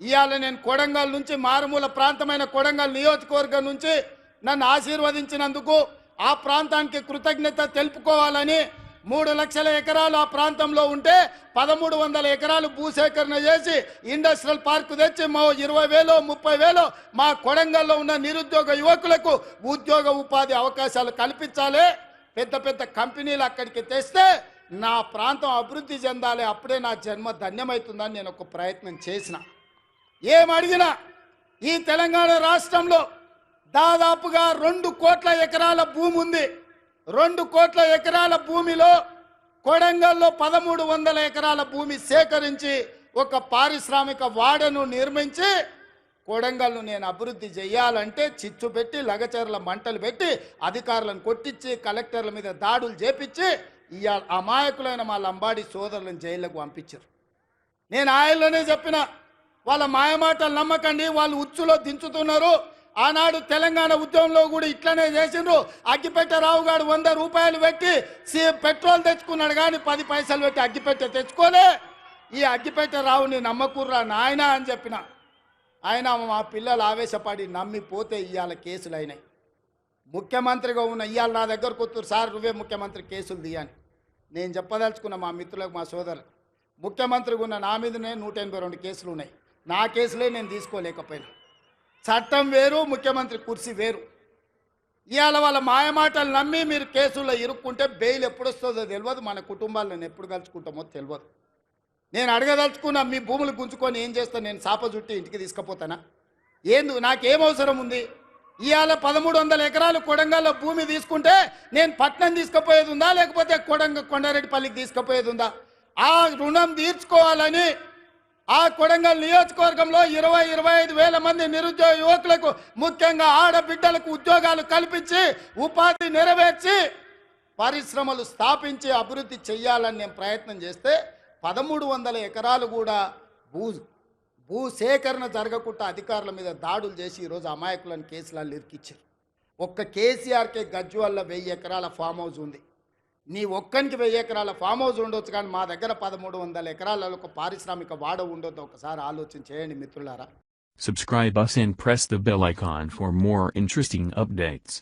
ఇవాళ నేను కొడంగల్ నుంచి మారుమూల ప్రాంతమైన కొడంగల్ నియోజకవర్గం నుంచి నన్ను ఆశీర్వదించినందుకు ఆ ప్రాంతానికి కృతజ్ఞత తెలుపుకోవాలని 3 లక్షల ఎకరాలు ఆ ప్రాంతంలో ఉంటే 1300 ఎకరాలు భూసేకరణ చేసి ఇండస్ట్రియల్ పార్క్ తెచ్చి మా 20,000 30,000 మా కొడంగల్లో ఉన్న నిరుద్యోగ యువకులకు ఉద్యోగ ఉపాధి అవకాశాలు కల్పించాలి. పెద్ద పెద్ద కంపెనీలు అక్కడికి తెస్తే నా ప్రాంతం అభివృద్ధి చెందాలి. అప్పుడే నా జన్మ ధన్యమవుతుందని నేను ఒక ప్రయత్నం చేసిన. ఏమడిగినా ఈ తెలంగాణ రాష్ట్రంలో దాదాపుగా 2 కోట్ల ఎకరాల భూమి ఉంది. 2 కోట్ల ఎకరాల భూమిలో కొడంగల్లో 1300 ఎకరాల భూమి సేకరించి ఒక పారిశ్రామిక వాడను నిర్మించి కొడంగల్ను నేను అభివృద్ధి చేయాలంటే చిచ్చు పెట్టి లగచర్ల మంటలు పెట్టి అధికారులను కొట్టించి కలెక్టర్ల మీద దాడులు చేపించి ఇవాళ అమాయకులైన మా లంబాడి సోదరులను జైళ్లకు పంపించారు. నేను ఆయనలోనే చెప్పిన, వాళ్ళ మాయమాటలు నమ్మకండి, వాళ్ళు ఉచ్చులో దించుతున్నారు. ఆనాడు తెలంగాణ ఉద్యమంలో కూడా ఇట్లనే చేసిండ్రు. అగ్గిపెట్టె రావు గారు 100 రూపాయలు పెట్టి పెట్రోల్ తెచ్చుకున్నాడు, కానీ 10 పైసలు పెట్టి అగ్గిపెట్టె తెచ్చుకోలే. ఈ అగ్గిపెట్టె రావుని నమ్మకూర్రా నాయన అని చెప్పిన. ఆయన మా పిల్లలు ఆవేశపడి నమ్మిపోతే ఇవాళ కేసులు అయినాయి. ముఖ్యమంత్రిగా ఉన్న ఇవాళ నా దగ్గరకు వస్తారు, సార్ నువ్వే ముఖ్యమంత్రి కేసులు తీయని. నేను చెప్పదలుచుకున్న మా మిత్రులకు, మా సోదరులు, ముఖ్యమంత్రిగా ఉన్న నా మీదనే 182 కేసులు ఉన్నాయి. నా కేసులే నేను తీసుకోలేకపోయినా. చట్టం వేరు, ముఖ్యమంత్రి కుర్చీ వేరు. ఇవాళ వాళ్ళ మాయమాటలు నమ్మి మీరు కేసుల్లో ఇరుక్కుంటే బెయిల్ ఎప్పుడు వస్తుందో తెలియదు, మన కుటుంబాలను ఎప్పుడు కలుసుకుంటామో తెలియదు. నేను అడగదలుచుకున్నా, మీ భూములు గుంజుకొని ఏం చేస్తాను? నేను సాప చుట్టి ఇంటికి తీసుకుపోతానా? నాకేం అవసరం ఉంది? ఇవాళ 1300 ఎకరాలు కొడంగల్లో భూమి తీసుకుంటే నేను పట్నం తీసుకుపోయేది ఉందా, లేకపోతే కొండారెడ్డిపల్లికి తీసుకుపోయేది ఉందా? ఆ రుణం తీర్చుకోవాలని ఆ కొడంగల్ నియోజకవర్గంలో 20-25 వేల మంది నిరుద్యోగ యువకులకు, ముఖ్యంగా ఆడబిడ్డలకు ఉద్యోగాలు కల్పించి ఉపాధి నెరవేర్చి పరిశ్రమలు స్థాపించి అభివృద్ధి చేయాలని నేను ప్రయత్నం చేస్తే 1300 ఎకరాలు కూడా భూసేకరణ జరగకుండా అధికారుల మీద దాడులు చేసి ఈరోజు అమాయకులను కేసులలో ఇరికిచ్చారు. ఒక్క కేసీఆర్కే గజ్వాల్లో 1000 ఎకరాల ఫామ్ హౌస్ ఉంది. నీ ఒక్కనికి 1000 ఎకరాల ఫామ్ హౌస్ ఉండొచ్చు, కానీ మా దగ్గర 1300 ఎకరాలలో ఒక పారిశ్రామిక వాడ ఉండొద్దు. ఒకసారి ఆలోచన చేయండి మిత్రులారా. Subscribe us and press the bell icon for more interesting updates.